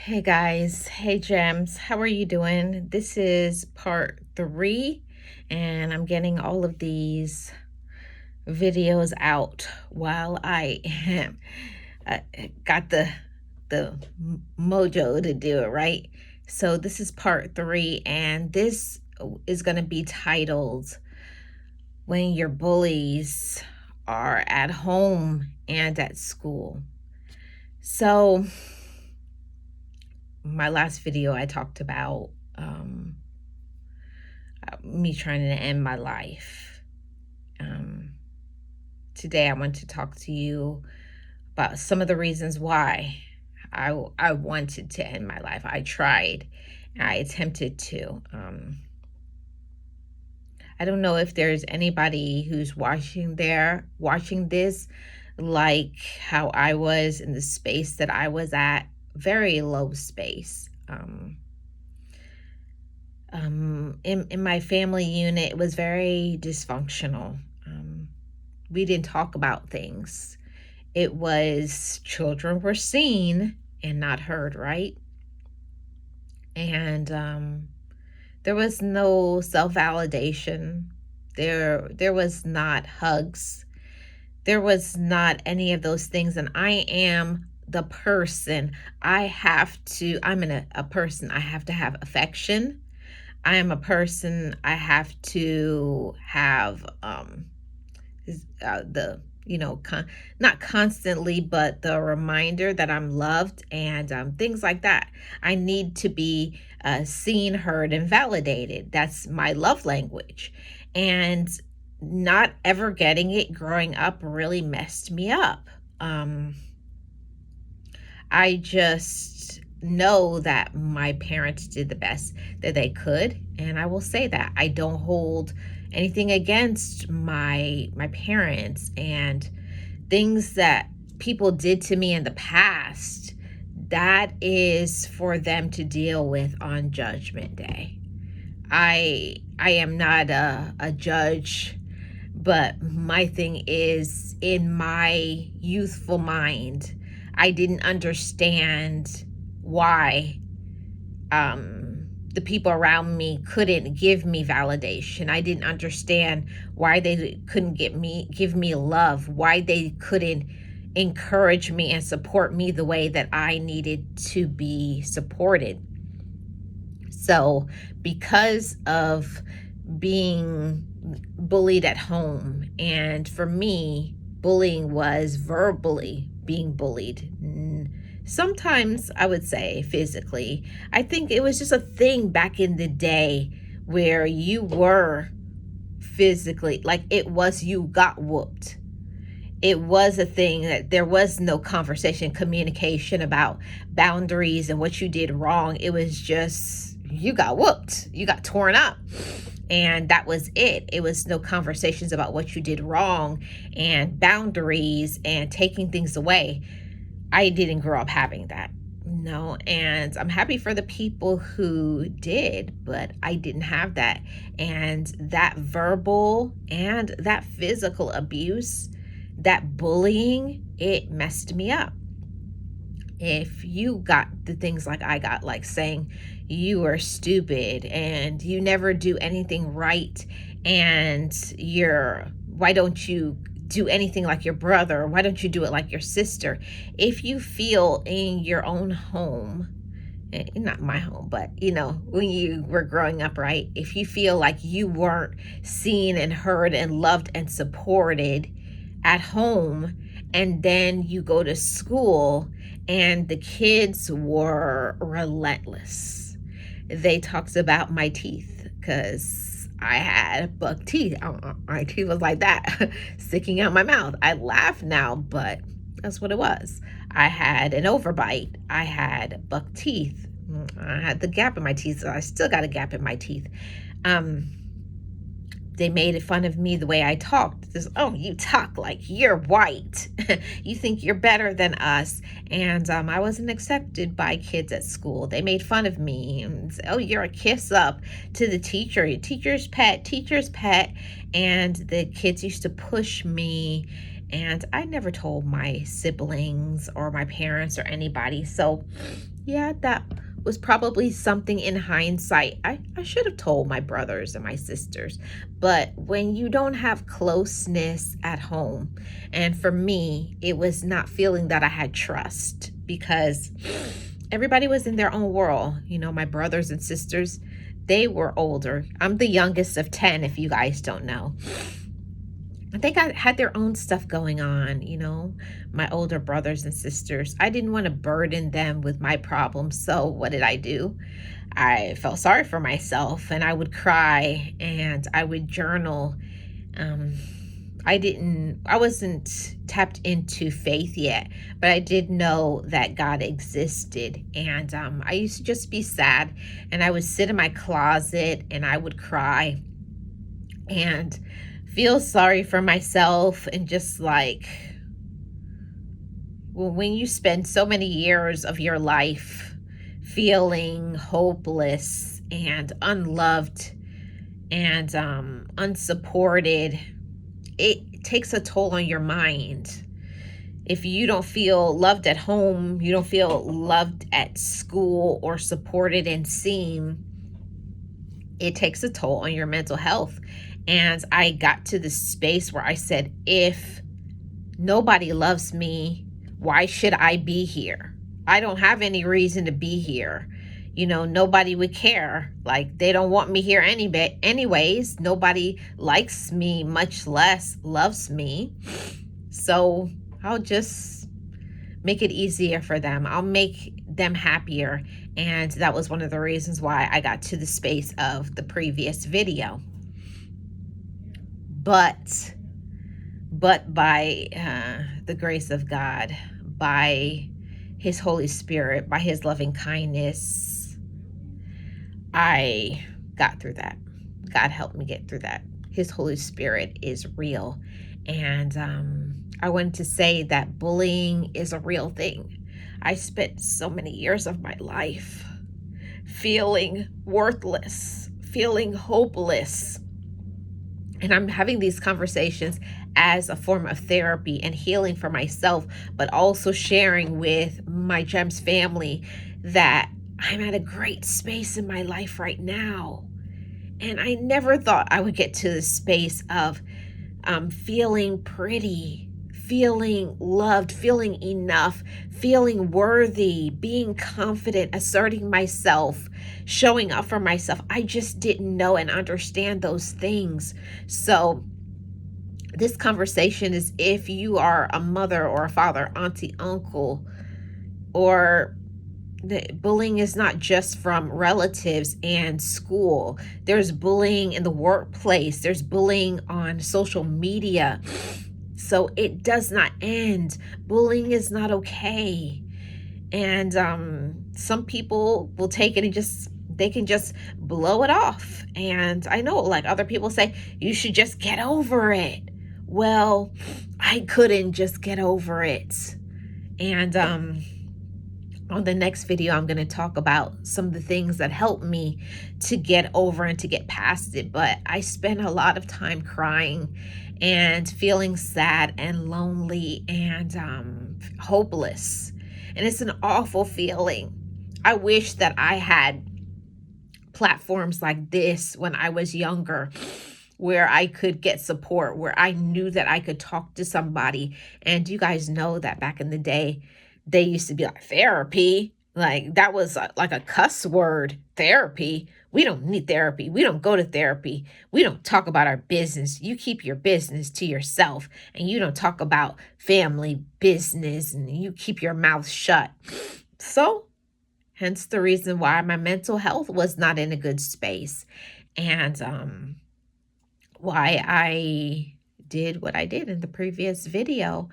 Hey guys, hey gems, how are you doing? This is part 3, and I'm getting all of these videos out while I am got the mojo to do it, right? So this is part 3, and this is going to be titled When Your Bullies Are at Home and at School. So my last video I talked about me trying to end my life. Today I want to talk to you about some of the reasons why I wanted to end my life. I tried. I attempted to. I don't know if there's anybody who's watching this, like how I was in the space that I was at, very low space. In my family unit, it was very dysfunctional. We didn't talk about things. It was children were seen and not heard, right? And there was no self-validation. There was not hugs. There was not any of those things. And I am the person. I'm a person. I have to have affection. I am a person. I have to have not constantly, but the reminder that I'm loved and things like that. I need to be seen, heard, and validated. That's my love language. And not ever getting it growing up really messed me up. I just know that my parents did the best that they could, and I will say that I don't hold anything against my parents and things that people did to me in the past. That is for them to deal with on Judgment Day. I am not a judge, but my thing is, in my youthful mind, I didn't understand why the people around me couldn't give me validation. I didn't understand why they couldn't give me love, why they couldn't encourage me and support me the way that I needed to be supported. So because of being bullied at home, and for me, bullying was verbally being bullied. Sometimes I would say physically. I think it was just a thing back in the day where you were physically, like it was, you got whooped. It was a thing that there was no conversation, communication about boundaries and what you did wrong. It was just, you got whooped, you got torn up. And that was it. It was no conversations about what you did wrong and boundaries and taking things away. I didn't grow up having that. No, and I'm happy for the people who did, but I didn't have that. And that verbal and that physical abuse, that bullying, it messed me up. If you got the things like I got, like saying you are stupid and you never do anything right, and why don't you do anything like your brother? Why don't you do it like your sister? If you feel in your own home, not my home, but when you were growing up, right? If you feel like you weren't seen and heard and loved and supported at home, and then you go to school and the kids were relentless. They talked about my teeth because I had buck teeth. My teeth was like that, sticking out my mouth. I laugh now, but that's what it was. I had an overbite. I had buck teeth. I had the gap in my teeth, so I still got a gap in my teeth. They made fun of me the way I talked. Just, oh, you talk like you're white. You think you're better than us. And I wasn't accepted by kids at school. They made fun of me. And, oh, you're a kiss up to the teacher. Your teacher's pet. And the kids used to push me. And I never told my siblings or my parents or anybody. So Yeah, that was probably something in hindsight I should have told my brothers and my sisters. But when you don't have closeness at home, and for me, it was not feeling that I had trust because everybody was in their own world. You know, my brothers and sisters, they were older. I'm the youngest of 10, if you guys don't know. They had their own stuff going on, you know, my older brothers and sisters. I didn't want to burden them with my problems. So what did I do? I felt sorry for myself and I would cry and I would journal. Um, I wasn't tapped into faith yet, but I did know that God existed. And I used to just be sad and I would sit in my closet and I would cry and feel sorry for myself. And just like, well, when you spend so many years of your life feeling hopeless and unloved and unsupported, it takes a toll on your mind. If you don't feel loved at home, you don't feel loved at school or supported and seen, it takes a toll on your mental health. And I got to this space where I said, if nobody loves me, why should I be here? I don't have any reason to be here. You know, nobody would care. Like, they don't want me here anyways. Nobody likes me, much less loves me. So I'll just make it easier for them. I'll make them happier. And that was one of the reasons why I got to the space of the previous video. But by the grace of God, by his Holy Spirit, by his loving kindness, I got through that. God helped me get through that. His Holy Spirit is real. And I wanted to say that bullying is a real thing. I spent so many years of my life feeling worthless, feeling hopeless. And I'm having these conversations as a form of therapy and healing for myself, but also sharing with my GEMS family that I'm at a great space in my life right now. And I never thought I would get to the space of feeling pretty, feeling loved, feeling enough, feeling worthy, being confident, asserting myself, showing up for myself. I just didn't know and understand those things. So this conversation is if you are a mother or a father, auntie, uncle, or bullying is not just from relatives and school. There's bullying in the workplace. There's bullying on social media. So it does not end. Bullying is not okay. And some people will take it and they can just blow it off. And I know, like, other people say, you should just get over it. Well, I couldn't just get over it. And on the next video, I'm going to talk about some of the things that helped me to get over and to get past it. But I spent a lot of time crying and feeling sad and lonely and hopeless. And it's an awful feeling. I wish that I had platforms like this when I was younger, where I could get support, where I knew that I could talk to somebody. And you guys know that back in the day, they used to be like, therapy. Like, that was like a cuss word, therapy. We don't need therapy. We don't go to therapy. We don't talk about our business. You keep your business to yourself, and you don't talk about family business, and you keep your mouth shut. So hence the reason why my mental health was not in a good space, and why I did what I did in the previous video.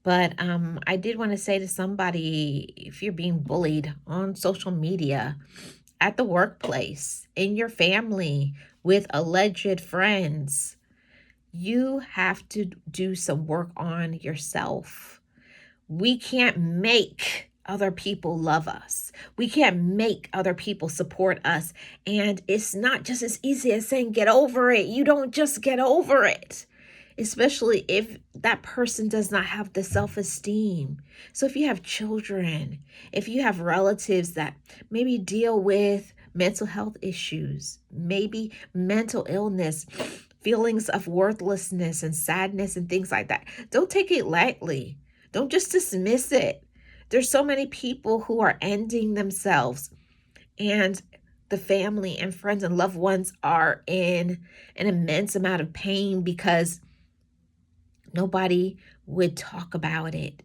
But I did want to say to somebody, if you're being bullied on social media, at the workplace, in your family, with alleged friends, you have to do some work on yourself. We can't make other people love us. We can't make other people support us. And it's not just as easy as saying, get over it. You don't just get over it. especially if that person does not have the self-esteem. So if you have children, if you have relatives that maybe deal with mental health issues, maybe mental illness, feelings of worthlessness and sadness and things like that, don't take it lightly. Don't just dismiss it. There's so many people who are ending themselves, and the family and friends and loved ones are in an immense amount of pain because nobody would talk about it.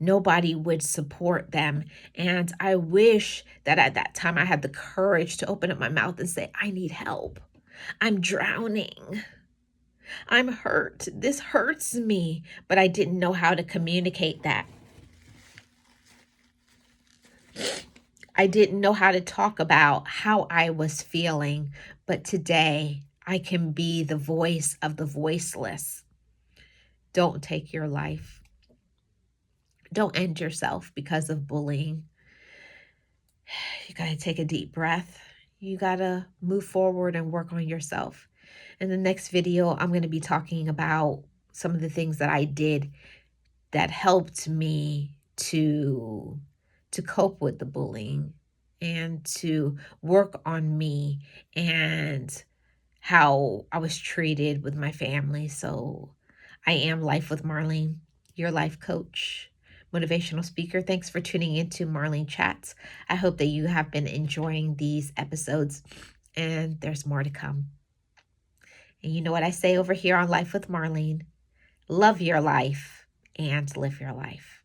Nobody would support them. And I wish that at that time I had the courage to open up my mouth and say, I need help. I'm drowning. I'm hurt. This hurts me. But I didn't know how to communicate that. I didn't know how to talk about how I was feeling. But today I can be the voice of the voiceless. Don't take your life. Don't end yourself because of bullying. You got to take a deep breath. You got to move forward and work on yourself. In the next video, I'm going to be talking about some of the things that I did that helped me to cope with the bullying and to work on me and how I was treated with my family. So I am Life with Marlene, your life coach, motivational speaker. Thanks for tuning into Marlene Chats. I hope that you have been enjoying these episodes, and there's more to come. And you know what I say over here on Life with Marlene? Love your life and live your life.